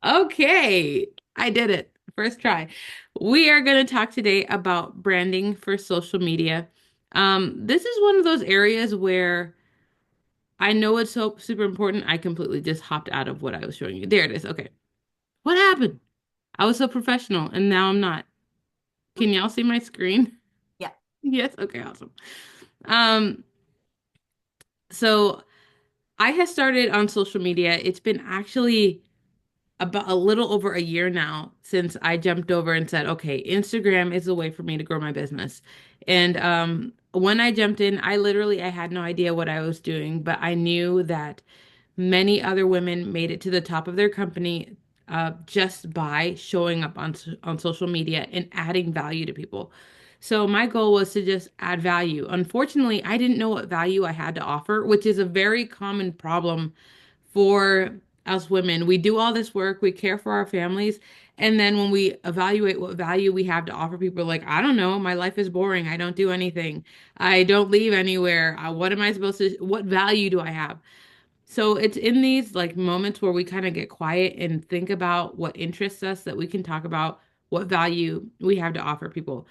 Okay, I did it. First try. We are going to talk today about branding for social media. This is one of those areas where I know it's so super important. I completely just hopped out of what I was showing you. There it is. Okay. What happened? I was so professional and now I'm not. Can y'all see my screen? Yeah. Yes. Okay, awesome. Um, so I have started on social media. It's been actually about a little over a year now since I jumped over and said, okay, Instagram is the way for me to grow my business. And when I jumped in, I had no idea what I was doing, but I knew that many other women made it to the top of their company just by showing up on social media and adding value to people. So my goal was to just add value. Unfortunately, I didn't know what value I had to offer, which is a very common problem for us women. We do all this work, we care for our families, and then when we evaluate what value we have to offer people, like, I don't know, my life is boring. I don't do anything. I don't leave anywhere. What am I supposed to, what value do I have? So it's in these like moments where we kind of get quiet and think about what interests us that we can talk about what value we have to offer people.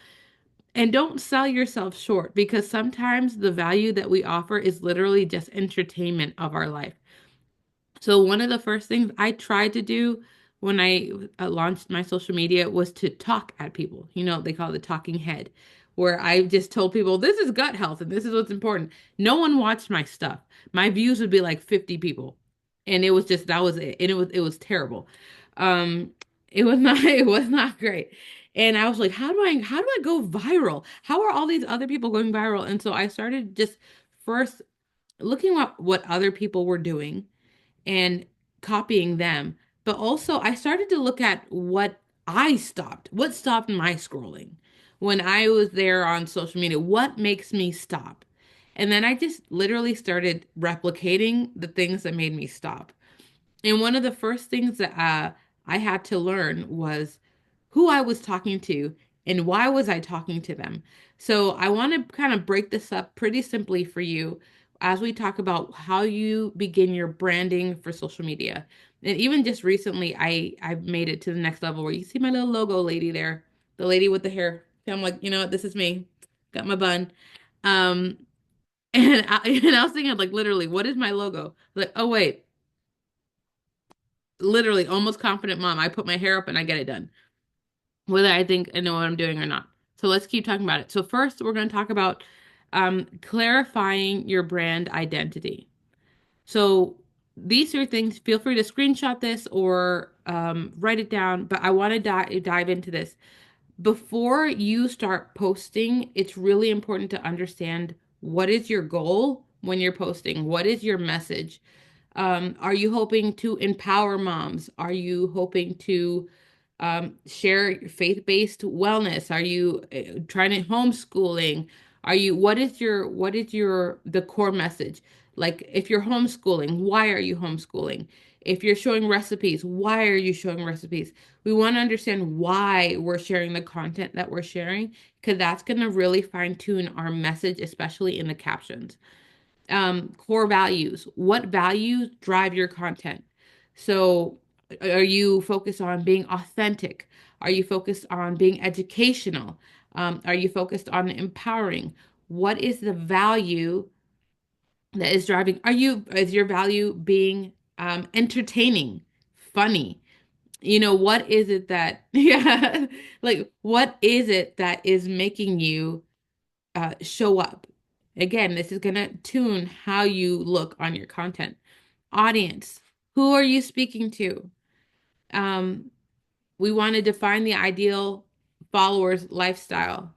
And don't sell yourself short because sometimes the value that we offer is literally just entertainment of our life. So one of the first things I tried to do when I launched my social media was to talk at people. You know, they call it the talking head, where I just told people this is gut health and this is what's important. No one watched my stuff. My views would be like 50 people. And it was just that was it. And it was terrible. It was not it was not great. And I was like, how do I go viral? How are all these other people going viral? And so I started just first looking at what other people were doing and copying them. But also, I started to look at what stopped my scrolling when I was there on social media. What makes me stop? And then I just literally started replicating the things that made me stop. And one of the first things that I had to learn was who I was talking to and why was I talking to them. So I want to kind of break this up pretty simply for you as we talk about how you begin your branding for social media. And even just recently, I've made it to the next level where you see my little logo lady there, the lady with the hair. I'm like, you know what, this is me. Got my bun. Um, and I was thinking like literally, what is my logo? Like, oh wait, literally almost confident mom. I put my hair up and I get it done, whether I think I know what I'm doing or not. So let's keep talking about it. So first, we're going to talk about clarifying your brand identity. So these are things. Feel free to screenshot this or write it down. But I want to dive into this before you start posting. It's really important to understand what is your goal when you're posting. What is your message? Are you hoping to empower moms? Are you hoping to share faith-based wellness? Are you trying to homeschooling? The core message? Like if you're homeschooling, why are you homeschooling? If you're showing recipes, why are you showing recipes? We want to understand why we're sharing the content that we're sharing, because that's going to really fine-tune our message, especially in the captions. Core values. What values drive your content? So, are you focused on being authentic? Are you focused on being educational? Are you focused on empowering? What is the value that is driving? Is your value being entertaining, funny? You know, what is it that, yeah, like, what is it that is making you show up? Again, this is going to tune how you look on your content. Audience, who are you speaking to? Um, we want to define the ideal followers lifestyle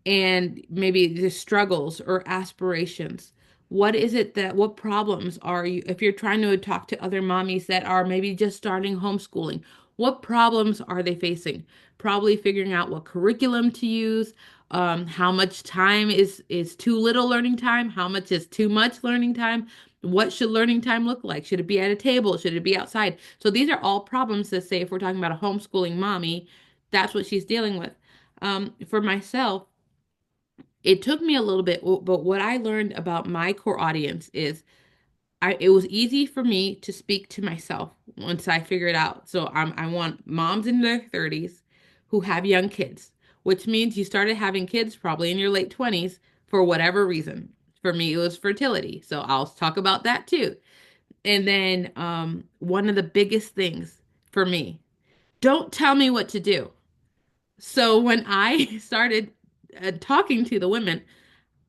and maybe the struggles or aspirations. What problems are you, if you're trying to talk to other mommies that are maybe just starting homeschooling, what problems are they facing? Probably figuring out what curriculum to use, how much time is too little learning time, how much is too much learning time, what should learning time look like? Should it be at a table? Should it be outside? So these are all problems that say if we're talking about a homeschooling mommy, that's what she's dealing with. For myself, it took me a little bit, but what I learned about my core audience is it was easy for me to speak to myself once I figure it out. So I want moms in their 30s who have young kids, which means you started having kids probably in your late 20s for whatever reason. For me, it was fertility. So I'll talk about that too. And then one of the biggest things for me, don't tell me what to do. So when I started talking to the women,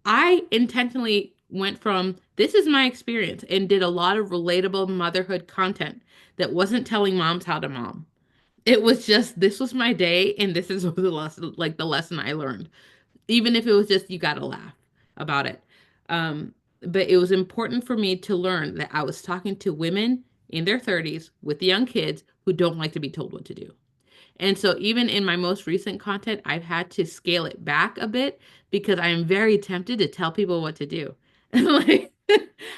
I intentionally went from this is my experience and did a lot of relatable motherhood content that wasn't telling moms how to mom. It was just this was my day and this is the lesson, like the lesson I learned. Even if it was just you gotta laugh about it. But it was important for me to learn that I was talking to women in their 30s with young kids who don't like to be told what to do. And so even in my most recent content, I've had to scale it back a bit because I am very tempted to tell people what to do. Like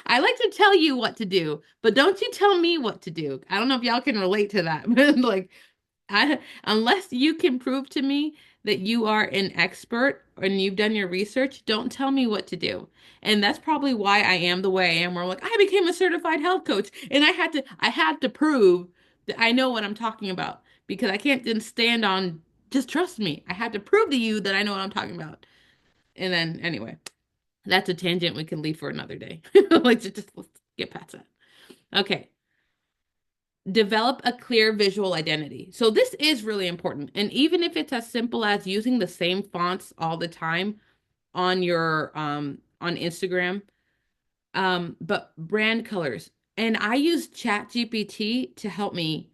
I like to tell you what to do, but don't you tell me what to do. I don't know if y'all can relate to that, but like unless you can prove to me that you are an expert and you've done your research, don't tell me what to do. And that's probably why I am the way I am, where I'm like, I became a certified health coach and I had to prove that I know what I'm talking about because I can't just stand on, just trust me. I had to prove to you that I know what I'm talking about. And then anyway, that's a tangent we can leave for another day. Like just let's get past that. Okay. Develop a clear visual identity. So this is really important. And even if it's as simple as using the same fonts all the time on your on Instagram, but brand colors. And I use ChatGPT to help me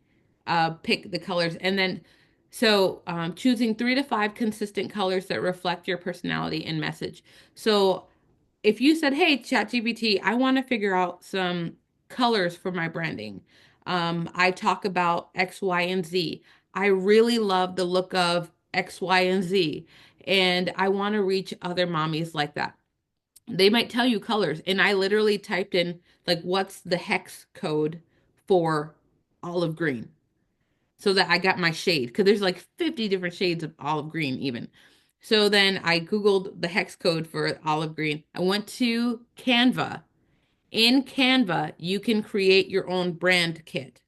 pick the colors. And then so choosing 3 to 5 consistent colors that reflect your personality and message. So if you said, "Hey, ChatGPT, I want to figure out some colors for my branding. I talk about X, Y, and Z. I really love the look of X, Y, and Z, and I want to reach other mommies like that." They might tell you colors, and I literally typed in like, "What's the hex code for olive green?" So that I got my shade because there's like 50 different shades of olive green even. So then I Googled the hex code for olive green. I went to Canva. In Canva, you can create your own brand kit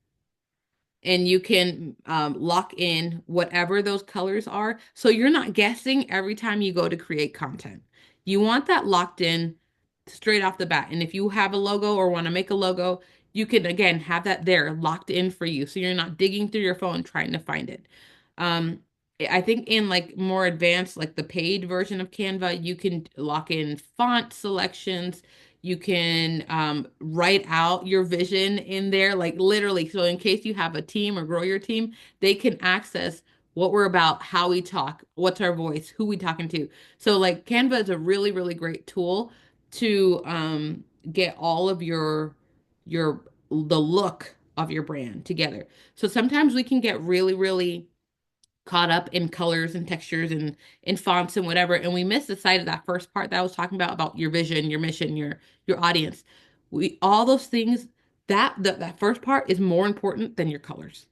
and you can lock in whatever those colors are. So you're not guessing every time you go to create content. You want that locked in straight off the bat. And if you have a logo or want to make a logo, you can again have that there locked in for you. So you're not digging through your phone trying to find it. Um, I think in like more advanced, like the paid version of Canva, you can lock in font selections. You can write out your vision in there, like literally. So in case you have a team or grow your team, they can access what we're about, how we talk, what's our voice, who we talking to. So like Canva is a really, really great tool to get all of your the look of your brand together. So sometimes we can get really, really caught up in colors and textures and in fonts and whatever, and we miss the sight of that first part that I was talking about your vision, your mission, your audience. We all those things that first part is more important than your colors.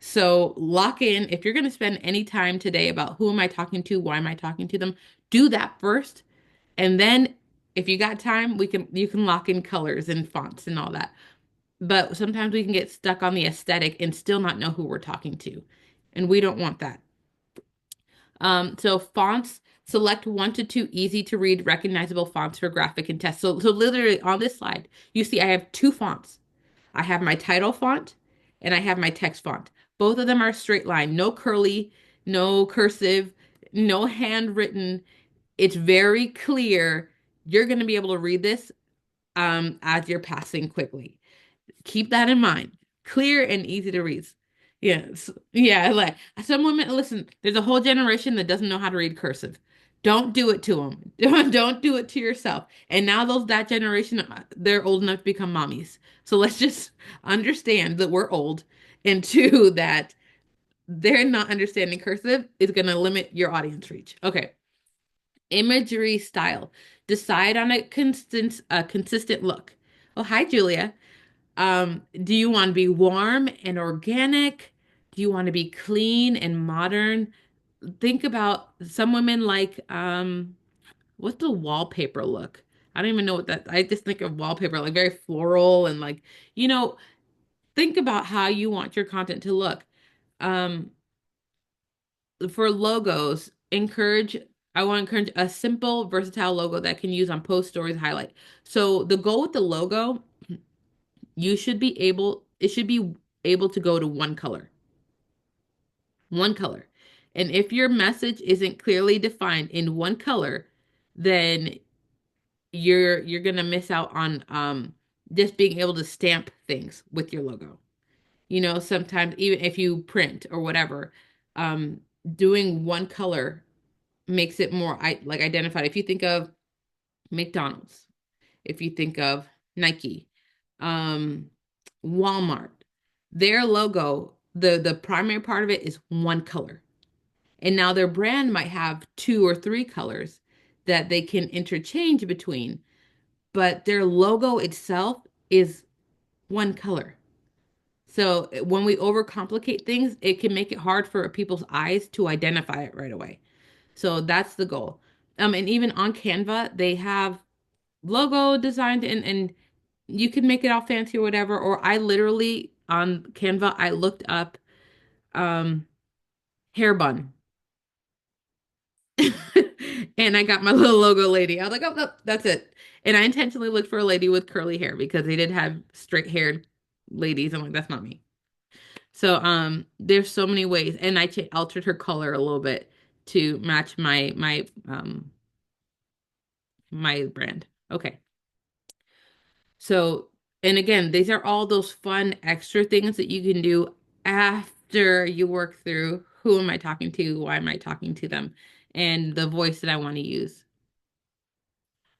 So lock in if you're going to spend any time today about who am I talking to, why am I talking to them, do that first, and then if you got time, we can you can lock in colors and fonts and all that. But sometimes we can get stuck on the aesthetic and still not know who we're talking to. And we don't want that. So fonts, select 1 to 2 easy to read, recognizable fonts for graphic and text. So literally on this slide, you see I have 2 fonts. I have my title font and I have my text font. Both of them are straight line, no curly, no cursive, no handwritten. It's very clear. You're going to be able to read this as you're passing quickly. Keep that in mind. Clear and easy to read. Yes. Yeah, like some women, listen, there's a whole generation that doesn't know how to read cursive. Don't do it to them. Don't do it to yourself. And now those that generation, they're old enough to become mommies. So let's just understand that we're old, and two, that they're not understanding cursive is going to limit your audience reach. Okay. Imagery style. Decide on a consistent look. Oh, hi, Julia. Do you want to be warm and organic? Do you want to be clean and modern? Think about some women like what's the wallpaper look? I don't even know what that I just think of wallpaper like very floral and like, you know, think about how you want your content to look. Um, for logos, I want to encourage a simple, versatile logo that can use on post stories, highlight. So the goal with the logo, it should be able to go to one color. And if your message isn't clearly defined in one color, then you're gonna miss out on just being able to stamp things with your logo. You know, sometimes even if you print or whatever, um, doing one color makes it more like identified. If you think of McDonald's, if you think of Nike, um, Walmart, their logo, the primary part of it is one color. And now their brand might have two or three colors that they can interchange between, but their logo itself is one color. So when we overcomplicate things, it can make it hard for people's eyes to identify it right away. So that's the goal. And even on Canva, they have logo designed and you can make it all fancy or whatever. Or I literally on Canva, I looked up um hair bun. And I got my little logo lady. I was like, oh, no, that's it. And I intentionally looked for a lady with curly hair because they did have straight haired ladies. I'm like, that's not me. So there's so many ways. And altered her color a little bit to match my brand. Okay. So, and again, these are all those fun extra things that you can do after you work through who am I talking to, why am I talking to them, and the voice that I want to use.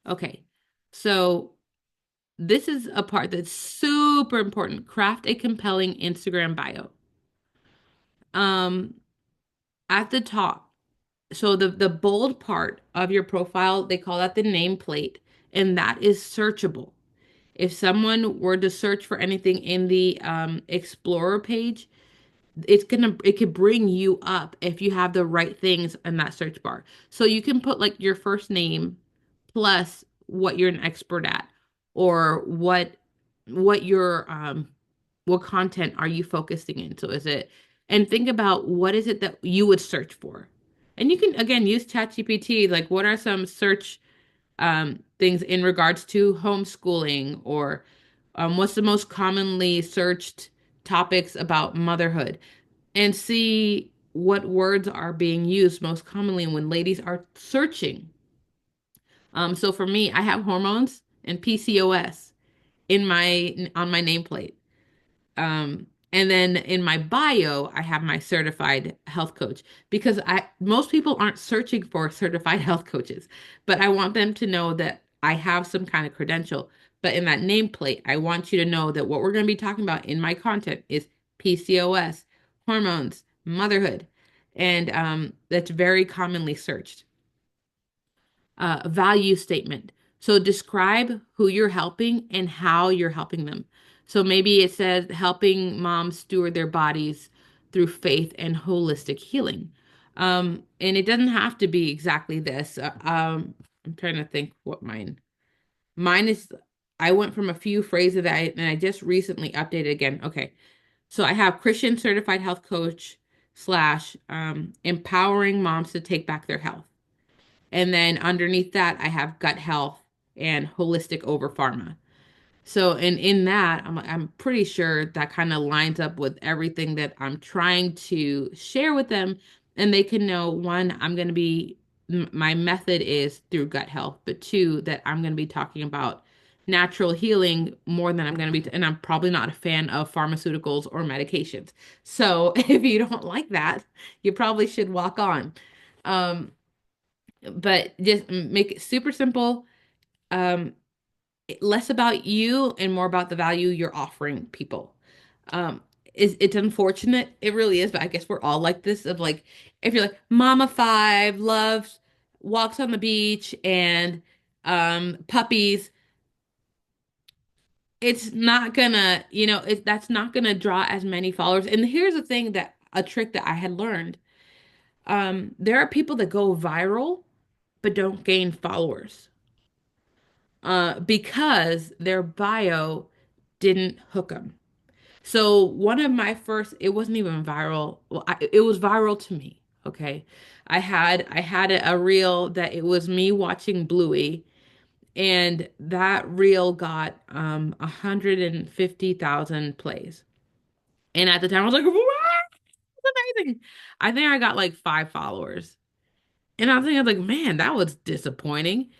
Okay. So, this is a part that's super important. Craft a compelling Instagram bio. Um, at the top, so the bold part of your profile, they call that the nameplate, and that is searchable. If someone were to search for anything in the Explorer page, it could bring you up if you have the right things in that search bar. So you can put like your first name plus what you're an expert at, or what your what content are you focusing in. So is it, and think about what is it that you would search for. And you can again use ChatGPT, like what are some search things in regards to homeschooling, or what's the most commonly searched topics about motherhood, and see what words are being used most commonly when ladies are searching. So for me, I have hormones and PCOS in my on my nameplate. And then in my bio, I have my certified health coach because I most people aren't searching for certified health coaches, but I want them to know that I have some kind of credential. But in that nameplate, I want you to know that what we're going to be talking about in my content is PCOS, hormones, motherhood, and that's very commonly searched. Value statement. So describe who you're helping and how you're helping them. So maybe it says helping moms steward their bodies through faith and holistic healing. And it doesn't have to be exactly this. I'm trying to think what mine is. I went from a few phrases and I just recently updated again. Okay. So I have Christian certified health coach slash empowering moms to take back their health. And then underneath that, I have gut health and holistic over pharma. So, and in that, I'm pretty sure that kind of lines up with everything that I'm trying to share with them. And they can know one, my method is through gut health, but two, that I'm going to be talking about natural healing more than I'm going to be, and I'm probably not a fan of pharmaceuticals or medications. So, if you don't like that, you probably should walk on. Um, but just make it super simple. Um, Less about you and more about the value you're offering people. It's unfortunate, it really is, but I guess we're all like this. Of like, if you're like Mama Five loves walks on the beach and puppies, it's not gonna, that's not gonna draw as many followers. And here's the thing, that a trick that I had learned. There are people that go viral but don't gain followers because their bio didn't hook them. So one of my first, it wasn't even viral. Well, it was viral to me. Okay. I had a reel that it was me watching Bluey, and that reel got 150,000 plays. And at the time I was like, wow, that's amazing. I think I got like 5 followers. And I was thinking like, man, that was disappointing.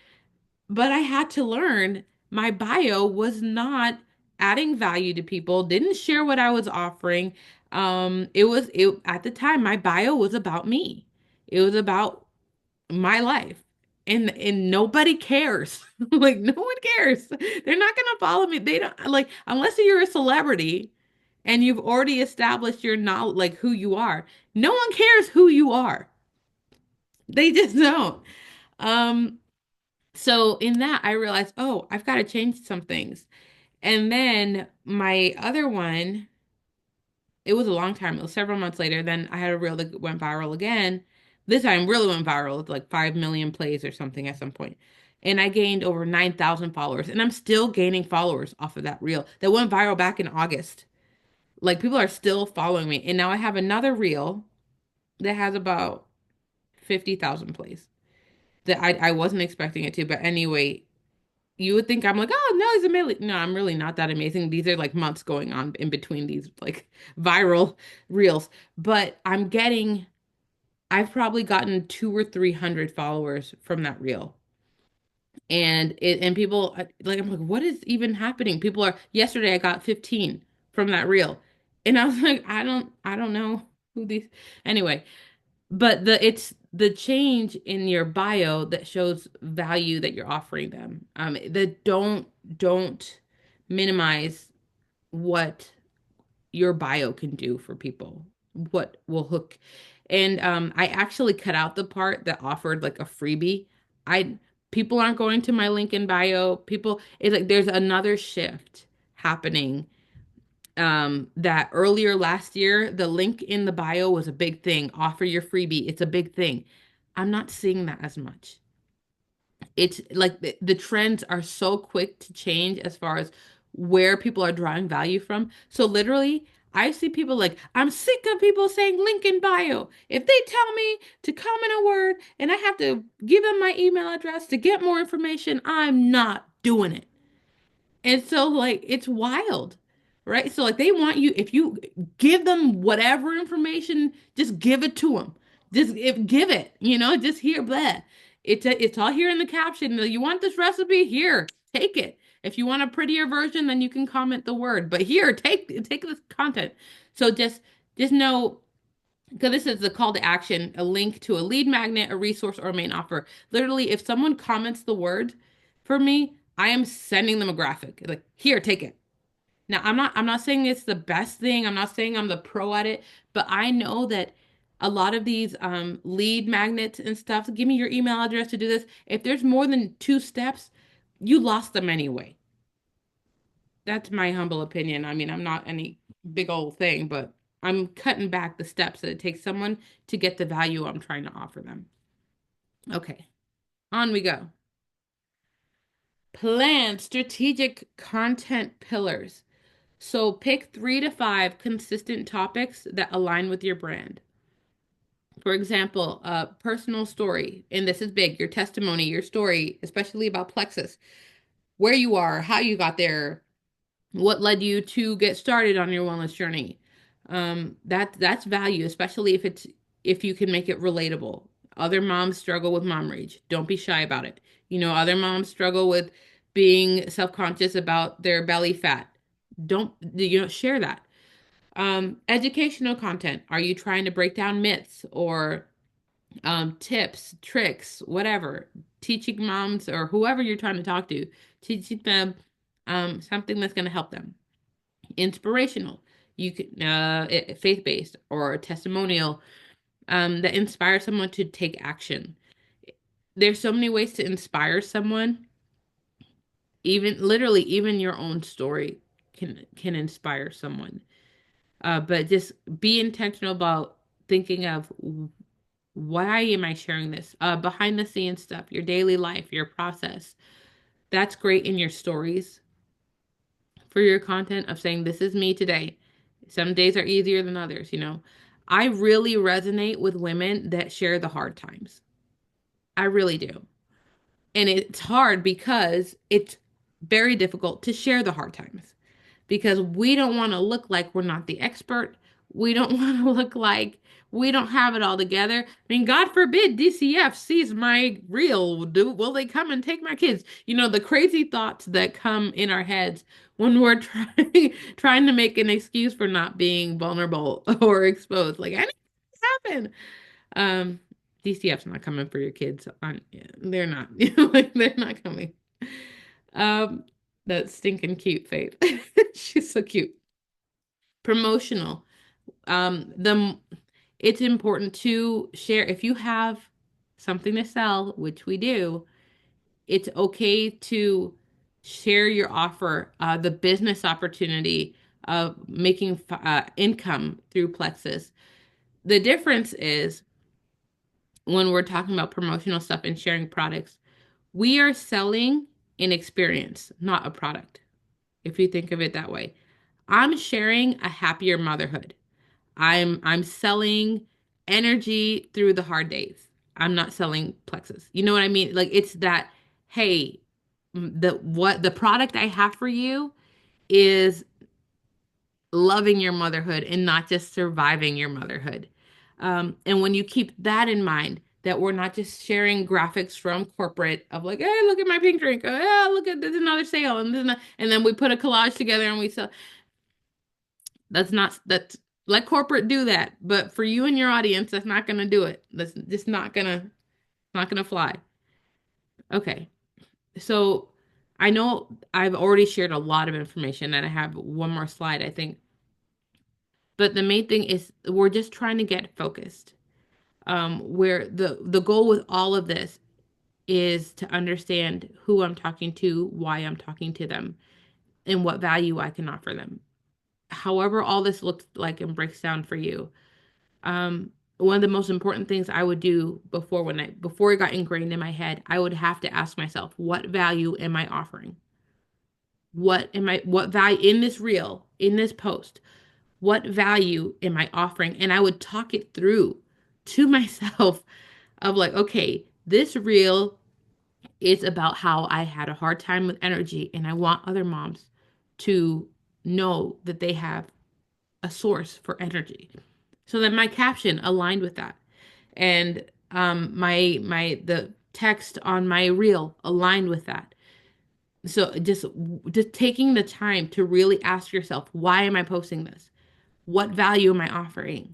But I had to learn my bio was not adding value to people, didn't share what I was offering. It at the time my bio was about me. It was about my life. And nobody cares. Like no one cares. They're not gonna follow me. They don't like unless you're a celebrity and you've already established your knowledge like who you are. No one cares who you are. They just don't. Um so in that, I realized, oh, I've got to change some things. And then my other one, it was a long time. It was several months later. Then I had a reel that went viral again. This time really went viral with like 5 million plays or something at some point. And I gained over 9,000 followers. And I'm still gaining followers off of that reel that went viral back in August. Like people are still following me. And now I have another reel that has about 50,000 plays that I wasn't expecting it to. But anyway, you would think I'm like, oh no, he's amazing. No, I'm really not that amazing. These are like months going on in between these like viral reels. But I've probably gotten 2 or 300 followers from that reel. And people like I'm like, what is even happening? People are yesterday I got 15 from that reel. And I was like, I don't know who these anyway. But it's the change in your bio that shows value that you're offering them. That don't minimize what your bio can do for people, what will hook. And I actually cut out the part that offered like a freebie. I People aren't going to my link in bio. People, it's like there's another shift happening that earlier last year, the link in the bio was a big thing. Offer your freebie. It's a big thing. I'm not seeing that as much. It's like the trends are so quick to change as far as where people are drawing value from. So literally, I see people like, I'm sick of people saying link in bio. If they tell me to comment a word and I have to give them my email address to get more information, I'm not doing it. And so, like, it's wild, right? So, like, they want you, if you give them whatever information, just give it to them. Just give it, just here, blah. It's all here in the caption. You want this recipe? Here, take it. If you want a prettier version, then you can comment the word. But here, take this content. So just know, because this is the call to action, a link to a lead magnet, a resource, or a main offer. Literally, if someone comments the word for me, I am sending them a graphic. Like, here, take it. Now, I'm not saying it's the best thing. I'm not saying I'm the pro at it, but I know that a lot of these lead magnets and stuff, give me your email address to do this. If there's more than 2 steps, you lost them anyway. That's my humble opinion. I mean, I'm not any big old thing, but I'm cutting back the steps that it takes someone to get the value I'm trying to offer them. Okay, on we go. Plan strategic content pillars. So pick 3 to 5 consistent topics that align with your brand. For example, a personal story, and this is big, your testimony, your story, especially about Plexus, where you are, how you got there, what led you to get started on your wellness journey. That's value, especially if you can make it relatable. Other moms struggle with mom rage. Don't be shy about it. Other moms struggle with being self-conscious about their belly fat. Don't share that. Educational content. Are you trying to break down myths or tips, tricks, whatever? Teaching moms or whoever you're trying to talk to, teaching them something that's going to help them. Inspirational. You can faith-based or testimonial that inspires someone to take action. There's so many ways to inspire someone. Even literally, even your own story can inspire someone. But just be intentional about thinking of why am I sharing this? Behind the scenes stuff, your daily life, your process. That's great in your stories for your content of saying, this is me today. Some days are easier than others, you know. I really resonate with women that share the hard times. I really do. And it's hard because it's very difficult to share the hard times because we don't want to look like we're not the expert. We don't want to look like we don't have it all together. I mean, God forbid DCF sees my reel. Will they come and take my kids? You know, the crazy thoughts that come in our heads when we're trying to make an excuse for not being vulnerable or exposed. Like anything can happen. Um, DCF's not coming for your kids. They're not. Like they're not coming. Um, that's stinking cute, Faith. She's so cute. Promotional. The it's important to share if you have something to sell, which we do. It's okay to share your offer, the business opportunity of making income through Plexus. The difference is when we're talking about promotional stuff and sharing products, we are selling an experience, not a product, if you think of it that way. I'm sharing a happier motherhood. I'm selling energy through the hard days. I'm not selling plexus. You know what I mean? Like it's that, hey, the product I have for you is loving your motherhood and not just surviving your motherhood. And when you keep that in mind, that we're not just sharing graphics from corporate of like, hey, look at my pink drink. Oh, yeah, look at this another sale, and then we put a collage together and we sell. That's let corporate do that. But for you and your audience, that's not gonna do it. That's just not gonna fly. Okay. So I know I've already shared a lot of information and I have one more slide, I think. But the main thing is we're just trying to get focused. Where the goal with all of this is to understand who I'm talking to, why I'm talking to them, and what value I can offer them. However, all this looks like and breaks down for you. One of the most important things I would do before it got ingrained in my head, I would have to ask myself, what value am I offering? What value in this reel, in this post? What value am I offering? And I would talk it through to myself of like, okay, this reel is about how I had a hard time with energy, and I want other moms to know that they have a source for energy. So that my caption aligned with that. And my the text on my reel aligned with that. So just taking the time to really ask yourself, why am I posting this? What value am I offering?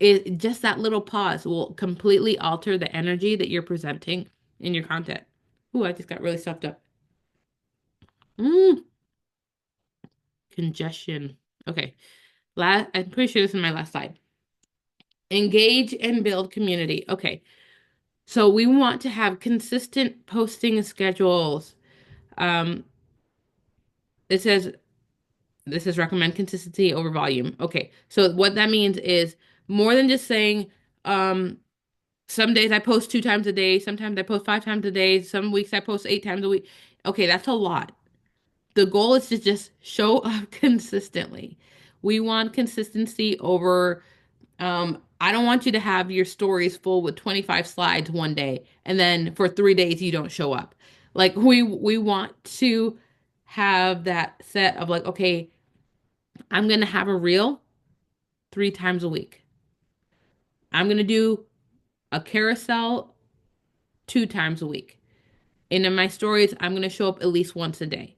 Just that little pause will completely alter the energy that you're presenting in your content. Ooh, I just got really stuffed up. Mm, congestion. Okay. I'm pretty sure this is my last slide. Engage and build community. Okay. So we want to have consistent posting schedules. Um, it says this is recommend consistency over volume. Okay. So what that means is more than just saying, some days I post 2 times a day, sometimes I post 5 times a day, some weeks I post 8 times a week. Okay, that's a lot. The goal is to just show up consistently. We want consistency over I don't want you to have your stories full with 25 slides one day and then for 3 days you don't show up. Like we want to have that set of like, okay, I'm going to have a reel 3 times a week. I'm going to do a carousel 2 times a week. And in my stories, I'm going to show up at least once a day,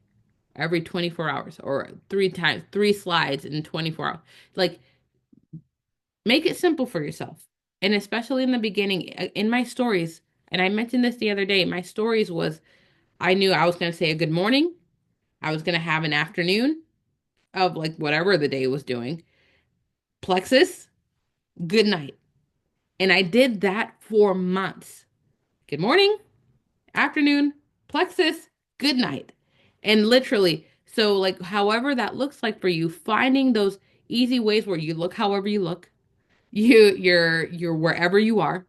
every 24 hours, or 3 times, 3 slides in 24 hours. Like, make it simple for yourself. And especially in the beginning, in my stories, and I mentioned this the other day, my stories was I knew I was going to say a good morning. I was going to have an afternoon of like whatever the day was doing. Plexus, good night. And I did that for months. Good morning, afternoon, plexus, good night. And literally, so like however that looks like for you, finding those easy ways where you look however you look, you're wherever you are.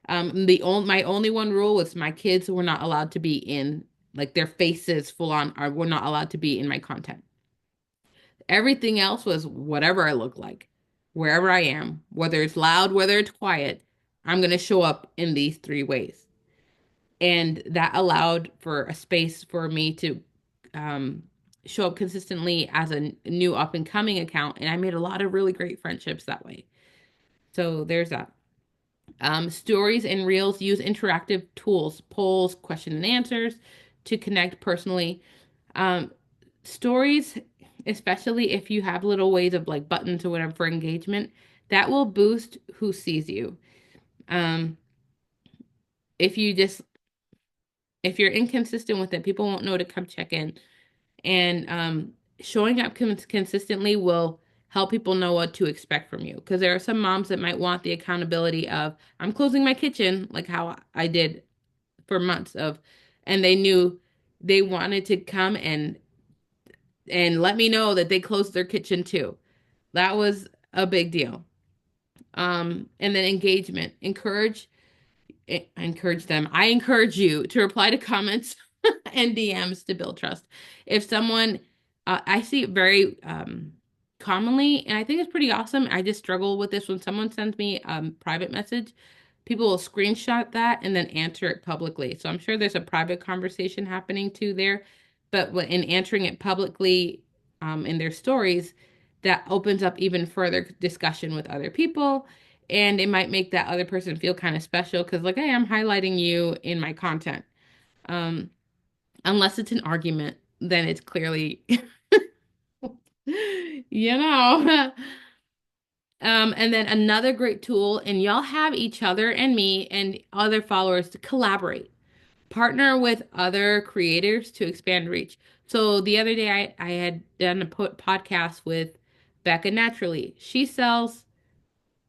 My only one rule was my kids were not allowed to be in like their faces full on are were not allowed to be in my content. Everything else was whatever I look like, wherever I am, whether it's loud, whether it's quiet, I'm going to show up in these three ways. And that allowed for a space for me to um, show up consistently as a new up and coming account. And I made a lot of really great friendships that way. So there's that. Stories and reels use interactive tools, polls, question and answers to connect personally. Um, Stories, especially if you have little ways of like buttons or whatever for engagement, that will boost who sees you. Um, if you just if you're inconsistent with it, people won't know to come check in. And showing up consistently will help people know what to expect from you. Because there are some moms that might want the accountability of, I'm closing my kitchen, like how I did for months of, and they knew they wanted to come and let me know that they closed their kitchen too. That was a big deal. And then engagement. Encourage them. I encourage you to reply to comments and DMs to build trust. If someone, I see it very commonly, and I think it's pretty awesome. I just struggle with this when someone sends me a private message. People will screenshot that and then answer it publicly. So I'm sure there's a private conversation happening too there, but in answering it publicly in their stories, that opens up even further discussion with other people, and it might make that other person feel kind of special because like, hey, I'm highlighting you in my content. Um, Unless it's an argument, then it's clearly, you know. And then another great tool, and y'all have each other and me and other followers to collaborate, partner with other creators to expand reach. So the other day, I had done a podcast with Becca Naturally. She sells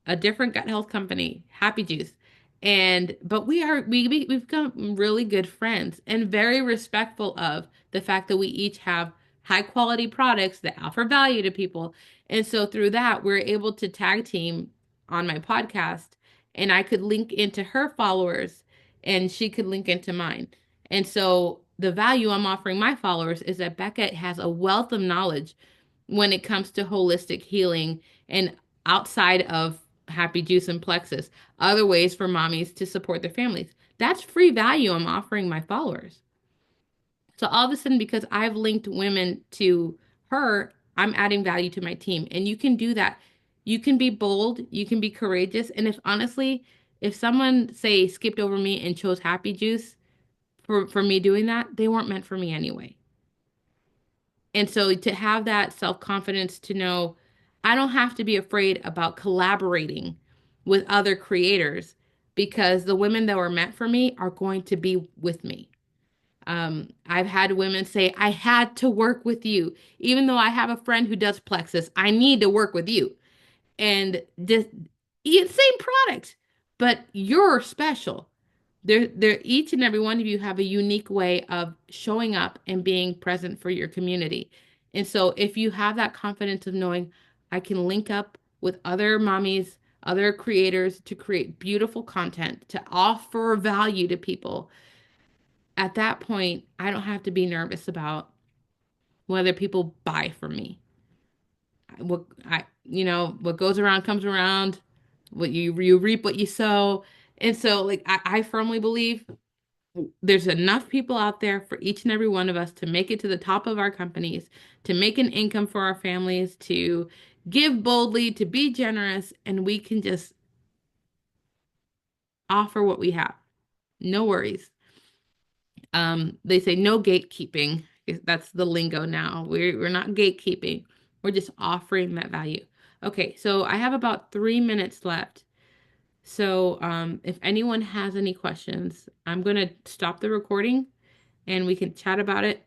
a different gut health company, Happy Juice. And but we've become really good friends and very respectful of the fact that we each have high quality products that offer value to people. And so through that, we're able to tag team on my podcast, and I could link into her followers and she could link into mine. And so the value I'm offering my followers is that Becca has a wealth of knowledge when it comes to holistic healing and outside of Happy Juice and Plexus, other ways for mommies to support their families. That's free value I'm offering my followers. So all of a sudden, because I've linked women to her, I'm adding value to my team. And you can do that. You can be bold, you can be courageous. And if honestly, if someone say skipped over me and chose Happy Juice for me doing that, they weren't meant for me anyway. And so to have that self-confidence to know I don't have to be afraid about collaborating with other creators because the women that were meant for me are going to be with me. I've had women say, I had to work with you. Even though I have a friend who does Plexus, I need to work with you. And just same product, but you're special. Each and every one of you have a unique way of showing up and being present for your community. And so if you have that confidence of knowing I can link up with other mommies, other creators to create beautiful content, to offer value to people, at that point, I don't have to be nervous about whether people buy from me. What goes around comes around. What you reap what you sow. And so like I firmly believe there's enough people out there for each and every one of us to make it to the top of our companies, to make an income for our families, to give boldly, to be generous, and we can just offer what we have. No worries. They say no gatekeeping. That's the lingo now. We're not gatekeeping. We're just offering that value. Okay, so I have about 3 minutes left. So if anyone has any questions, I'm gonna stop the recording and we can chat about it.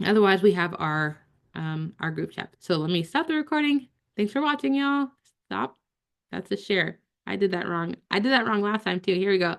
Otherwise, we have our group chat. So let me stop the recording. Thanks for watching, y'all. Stop. That's a share. I did that wrong. I did that wrong last time too. Here we go.